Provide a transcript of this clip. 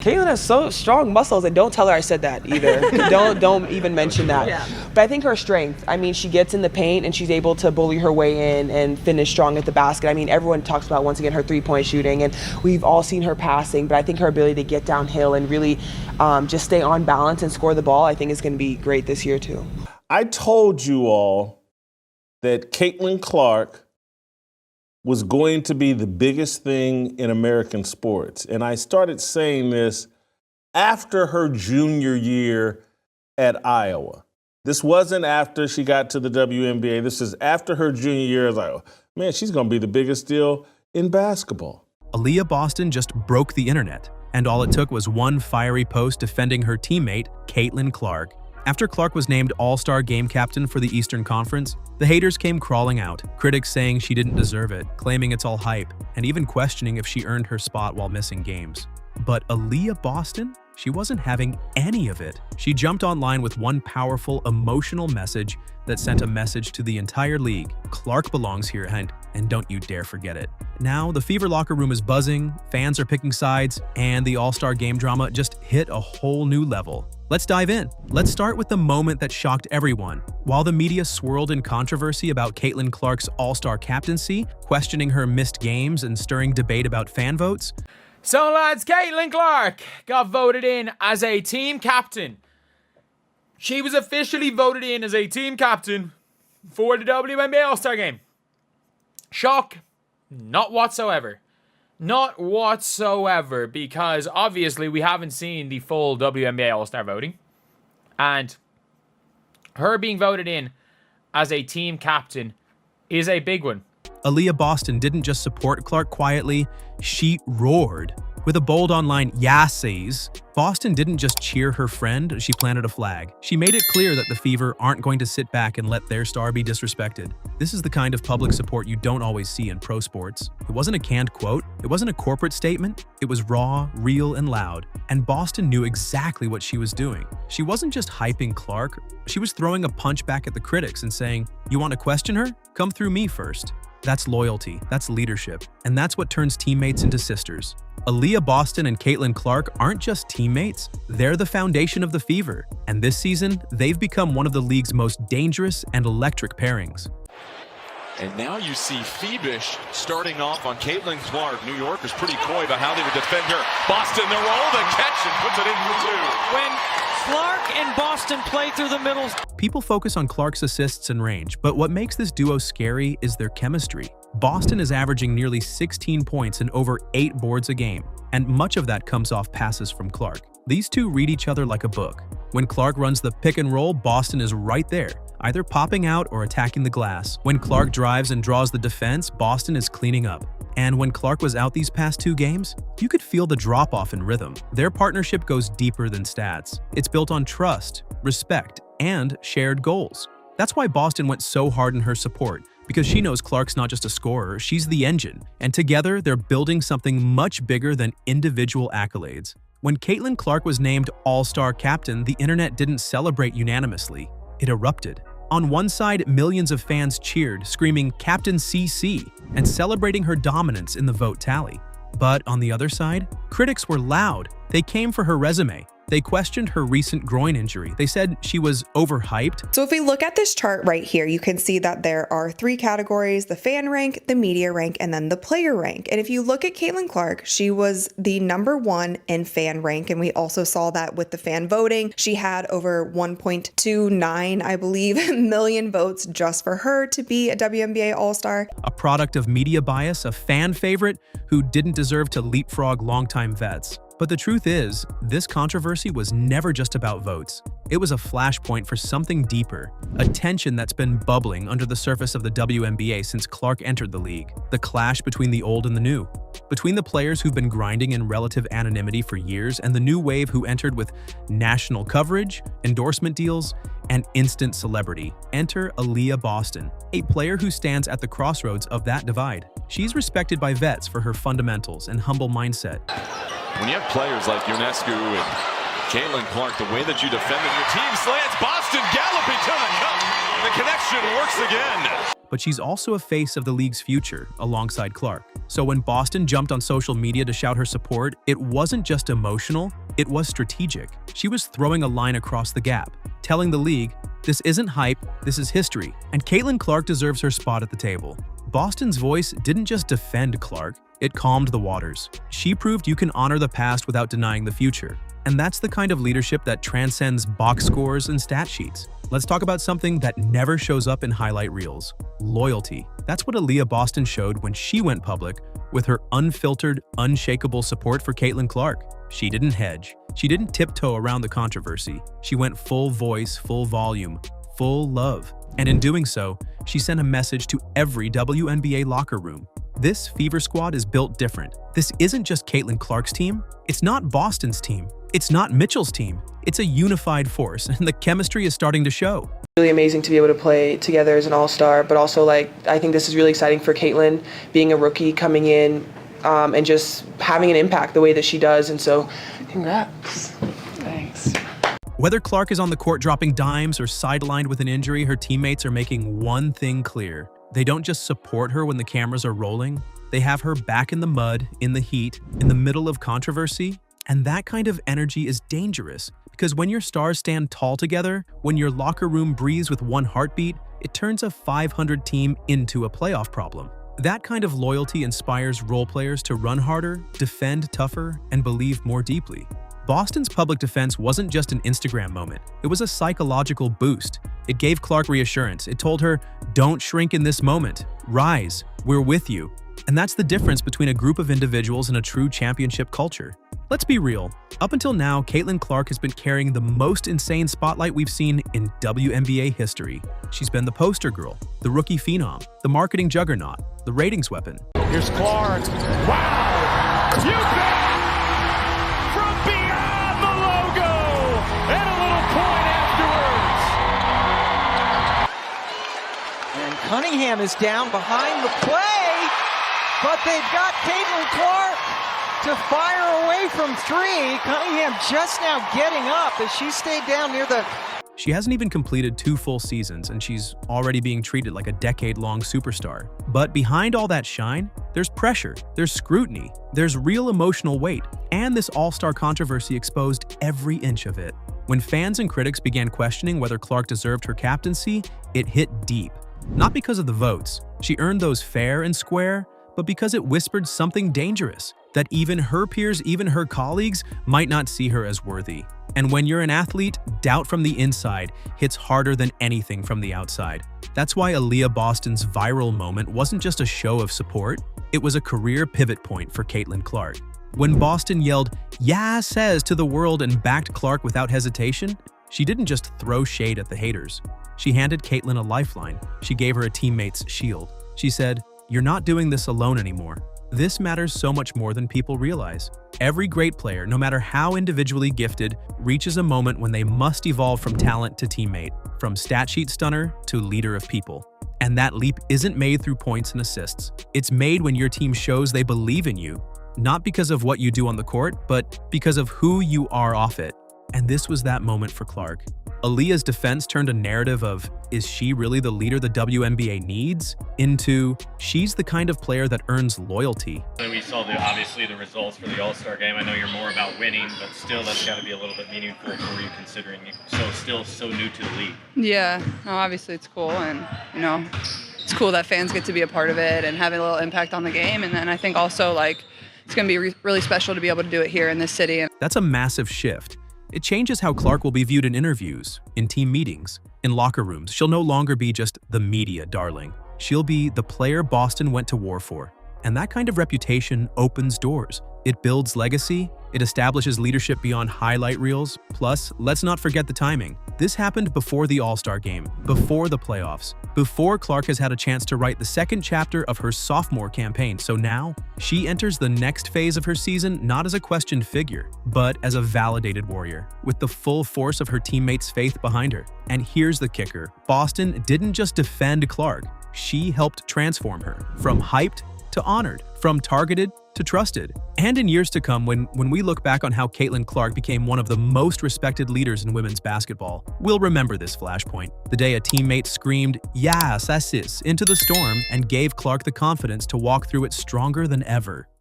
Caitlin has so strong muscles, and don't tell her I said that either. don't even mention that. Yeah. But I think her strength, I mean, she gets in the paint and she's able to bully her way in and finish strong at the basket. I mean, everyone talks about, once again, her three-point shooting, and we've all seen her passing, but I think her ability to get downhill and really just stay on balance and score the ball, I think is going to be great this year too. I told you all that Caitlin Clark was going to be the biggest thing in American sports. And I started saying this after her junior year at Iowa. This wasn't after she got to the WNBA. This is after her junior year. I was like, oh, man, she's going to be the biggest deal in basketball. Aliyah Boston just broke the internet, and all it took was one fiery post defending her teammate, Caitlin Clark. After Clark was named All-Star Game Captain for the Eastern Conference, the haters came crawling out, critics saying she didn't deserve it, claiming it's all hype, and even questioning if she earned her spot while missing games. But Aliyah Boston? She wasn't having any of it. She jumped online with one powerful, emotional message that sent a message to the entire league. Clark belongs here, and don't you dare forget it. Now, the Fever locker room is buzzing, fans are picking sides, and the All-Star Game drama just hit a whole new level. Let's dive in. Let's start with the moment that shocked everyone. While the media swirled in controversy about Caitlin Clark's All-Star captaincy, questioning her missed games and stirring debate about fan votes, so lads, Caitlin Clark got voted in as a team captain. She was officially voted in as a team captain for the WNBA All-Star Game. Shock? Not whatsoever. Not whatsoever, because obviously we haven't seen the full WNBA All-Star voting. And her being voted in as a team captain is a big one. Aliyah Boston didn't just support Clark quietly, she roared. With a bold online "Yassies," Boston didn't just cheer her friend, she planted a flag. She made it clear that the Fever aren't going to sit back and let their star be disrespected. This is the kind of public support you don't always see in pro sports. It wasn't a canned quote, it wasn't a corporate statement, it was raw, real, and loud. And Boston knew exactly what she was doing. She wasn't just hyping Clark, she was throwing a punch back at the critics and saying, "You want to question her? Come through me first." That's loyalty, that's leadership, and that's what turns teammates into sisters. Aliyah Boston and Caitlin Clark aren't just teammates, they're the foundation of the Fever. And this season, they've become one of the league's most dangerous and electric pairings. And now you see Phoebish starting off on Caitlin Clark. New York is pretty coy about how they would defend her. Boston, the roll, the catch, and puts it in for two. When Clark and Boston play through the middle. People focus on Clark's assists and range, but what makes this duo scary is their chemistry. Boston is averaging nearly 16 points and over 8 boards a game, and much of that comes off passes from Clark. These two read each other like a book. When Clark runs the pick and roll, Boston is right there, either popping out or attacking the glass. When Clark drives and draws the defense, Boston is cleaning up. And when Clark was out these past 2 games, you could feel the drop-off in rhythm. Their partnership goes deeper than stats. It's built on trust, respect, and shared goals. That's why Boston went so hard in her support, because she knows Clark's not just a scorer, she's the engine. And together, they're building something much bigger than individual accolades. When Caitlin Clark was named All-Star Captain, the internet didn't celebrate unanimously. It erupted. On one side, millions of fans cheered, screaming "Captain CC" and celebrating her dominance in the vote tally. But on the other side, critics were loud. They came for her resume. They questioned her recent groin injury. They said she was overhyped. So if we look at this chart right here, you can see that there are 3 categories: the fan rank, the media rank, and then the player rank. And if you look at Caitlin Clark, she was the #1 in fan rank. And we also saw that with the fan voting. She had over 1.29, I believe, million votes just for her to be a WNBA All-Star. A product of media bias, a fan favorite who didn't deserve to leapfrog longtime vets. But the truth is, this controversy was never just about votes. It was a flashpoint for something deeper, a tension that's been bubbling under the surface of the WNBA since Clark entered the league. The clash between the old and the new. Between the players who've been grinding in relative anonymity for years and the new wave who entered with national coverage, endorsement deals, and instant celebrity. Enter Aliyah Boston, a player who stands at the crossroads of that divide. She's respected by vets for her fundamentals and humble mindset. When you have players like Ionescu and Caitlin Clark, the way that you defended your team slants, Boston galloping to the cup. The connection works again. But she's also a face of the league's future alongside Clark. So when Boston jumped on social media to shout her support, it wasn't just emotional, it was strategic. She was throwing a line across the gap, telling the league, this isn't hype, this is history, and Caitlin Clark deserves her spot at the table. Boston's voice didn't just defend Clark, it calmed the waters. She proved you can honor the past without denying the future. And that's the kind of leadership that transcends box scores and stat sheets. Let's talk about something that never shows up in highlight reels: loyalty. That's what Aliyah Boston showed when she went public with her unfiltered, unshakable support for Caitlin Clark. She didn't hedge. She didn't tiptoe around the controversy. She went full voice, full volume, full love. And in doing so, she sent a message to every WNBA locker room. This Fever Squad is built different. This isn't just Caitlin Clark's team. It's not Boston's team. It's not Mitchell's team. It's a unified force, and the chemistry is starting to show. Really amazing to be able to play together as an all-star, but also I think this is really exciting for Caitlin, being a rookie coming in and just having an impact the way that she does. And so, congrats. Thanks. Whether Clark is on the court dropping dimes or sidelined with an injury, her teammates are making one thing clear. They don't just support her when the cameras are rolling. They have her back in the mud, in the heat, in the middle of controversy. And that kind of energy is dangerous, because when your stars stand tall together, when your locker room breathes with one heartbeat, it turns a 500 team into a playoff problem. That kind of loyalty inspires role players to run harder, defend tougher, and believe more deeply. Boston's public defense wasn't just an Instagram moment. It was a psychological boost. It gave Clark reassurance. It told her, don't shrink in this moment. Rise. We're with you. And that's the difference between a group of individuals and a true championship culture. Let's be real. Up until now, Caitlin Clark has been carrying the most insane spotlight we've seen in WNBA history. She's been the poster girl, the rookie phenom, the marketing juggernaut, the ratings weapon. Here's Clark. Wow! You bet! From beyond the logo! And a little point afterwards. And Cunningham is down behind the play, but they've got Caitlin Clark to fire away from three. Cunningham just now getting up as she stayed down near the... She hasn't even completed 2 full seasons, and she's already being treated like a decade-long superstar. But behind all that shine, there's pressure, there's scrutiny, there's real emotional weight, and this all-star controversy exposed every inch of it. When fans and critics began questioning whether Clark deserved her captaincy, it hit deep. Not because of the votes. She earned those fair and square, but because it whispered something dangerous, that even her peers, even her colleagues, might not see her as worthy. And when you're an athlete, doubt from the inside hits harder than anything from the outside. That's why Aliyah Boston's viral moment wasn't just a show of support, it was a career pivot point for Caitlin Clark. When Boston yelled, "Yeah, says" to the world and backed Clark without hesitation, she didn't just throw shade at the haters. She handed Caitlin a lifeline. She gave her a teammate's shield. She said, "You're not doing this alone anymore." This matters so much more than people realize. Every great player, no matter how individually gifted, reaches a moment when they must evolve from talent to teammate, from stat sheet stunner to leader of people. And that leap isn't made through points and assists. It's made when your team shows they believe in you, not because of what you do on the court, but because of who you are off it. And this was that moment for Clark. Aliyah's defense turned a narrative of, is she really the leader the WNBA needs? Into, she's the kind of player that earns loyalty. We saw obviously the results for the All-Star game. I know you're more about winning, but still that's got to be a little bit meaningful for you considering you're still so new to the league. Yeah, no, obviously it's cool, and it's cool that fans get to be a part of it and have a little impact on the game. And then I think also it's going to be really special to be able to do it here in this city. That's a massive shift. It changes how Clark will be viewed in interviews, in team meetings, in locker rooms. She'll no longer be just the media darling. She'll be the player Boston went to war for. And that kind of reputation opens doors. It builds legacy, it establishes leadership beyond highlight reels. Plus, let's not forget the timing. This happened before the All-Star game, before the playoffs, before Clark has had a chance to write the second chapter of her sophomore campaign. So now, she enters the next phase of her season not as a questioned figure, but as a validated warrior, with the full force of her teammates' faith behind her. And here's the kicker. Boston didn't just defend Clark, she helped transform her. From hyped to honored, from targeted to trusted. And in years to come, when we look back on how Caitlin Clark became one of the most respected leaders in women's basketball, we'll remember this flashpoint. The day a teammate screamed, "Yes, that's it," into the storm and gave Clark the confidence to walk through it stronger than ever.